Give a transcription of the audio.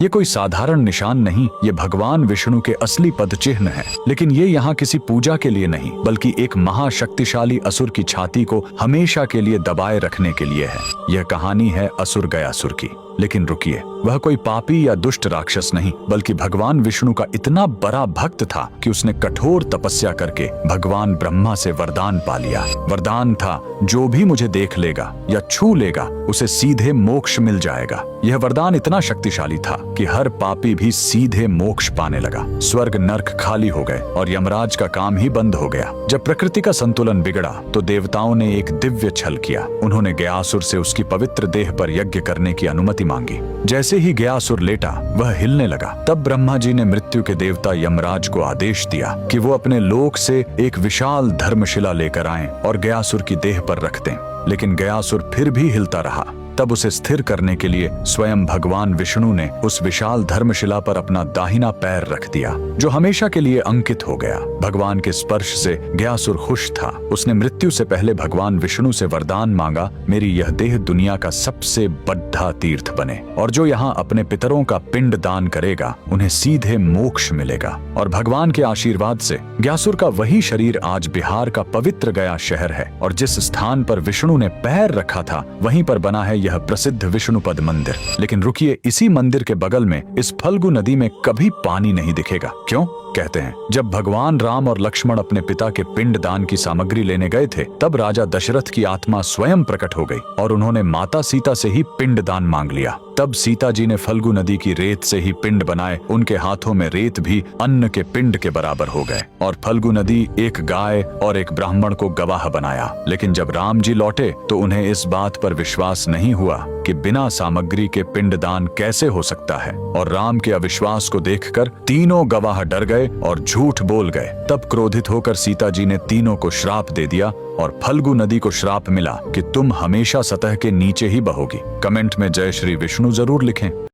ये कोई साधारण निशान नहीं, ये भगवान विष्णु के असली पद चिन्ह है। लेकिन ये यहाँ किसी पूजा के लिए नहीं, बल्कि एक महाशक्तिशाली असुर की छाती को हमेशा के लिए दबाए रखने के लिए है। यह कहानी है असुर गयासुर की। लेकिन रुकिए, वह कोई पापी या दुष्ट राक्षस नहीं, बल्कि भगवान विष्णु का इतना बड़ा भक्त था कि उसने कठोर तपस्या करके भगवान ब्रह्मा से वरदान पा लिया। वरदान था, जो भी मुझे देख लेगा या छू लेगा उसे सीधे मोक्ष मिल जाएगा। यह वरदान इतना शक्तिशाली था कि हर पापी भी सीधे मोक्ष पाने लगा। स्वर्ग नर्क खाली हो गए और यमराज का काम ही बंद हो गया। जब प्रकृति का संतुलन बिगड़ा तो देवताओं ने एक दिव्य छल किया। उन्होंने गयासुर से उसकी पवित्र देह पर यज्ञ करने की अनुमति मांगी। जैसे ही गयासुर लेटा, वह हिलने लगा। तब ब्रह्मा जी ने मृत्यु के देवता यमराज को आदेश दिया कि वो अपने लोक से एक विशाल धर्मशिला लेकर आएं और गयासुर की देह पर रख दें। लेकिन गयासुर फिर भी हिलता रहा। तब उसे स्थिर करने के लिए स्वयं भगवान विष्णु ने उस विशाल धर्मशिला पर अपना दाहिना पैर रख दिया, जो हमेशा के लिए अंकित हो गया। भगवान के स्पर्श से गयासुर खुश था। उसने मृत्यु से पहले भगवान विष्णु से वरदान मांगा, मेरी यह देह दुनिया का सबसे बड़ा तीर्थ बने, और जो यहाँ अपने पितरों का पिंड दान करेगा उन्हें सीधे मोक्ष मिलेगा। और भगवान के आशीर्वाद से गयासुर का वही शरीर आज बिहार का पवित्र गया शहर है। और जिस स्थान पर विष्णु ने पैर रखा था, वहीं पर बना है यह प्रसिद्ध विष्णुपद मंदिर। लेकिन रुकिए, इसी मंदिर के बगल में इस फल्गु नदी में कभी पानी नहीं दिखेगा। क्यों? कहते हैं, जब भगवान राम और लक्ष्मण अपने पिता के पिंड दान की सामग्री लेने गए थे, तब राजा दशरथ की आत्मा स्वयं प्रकट हो गई और उन्होंने माता सीता से ही पिंड दान मांग लिया। तब सीता जी ने फल्गु नदी की रेत से ही पिंड बनाए। उनके हाथों में रेत भी अन्न के पिंड के बराबर हो गए। और फल्गु नदी एक गाय और एक ब्राह्मण को गवाह बनाया। लेकिन जब राम जी लौटे तो उन्हें इस बात पर विश्वास नहीं हुआ कि बिना सामग्री के पिंड दान कैसे हो सकता है। और राम के अविश्वास को देखकर तीनों गवाह डर गए और झूठ बोल गए। तब क्रोधित होकर सीता जी ने तीनों को श्राप दे दिया और फल्गु नदी को श्राप मिला कि तुम हमेशा सतह के नीचे ही बहोगी। कमेंट में जय श्री विष्णु जरूर लिखें।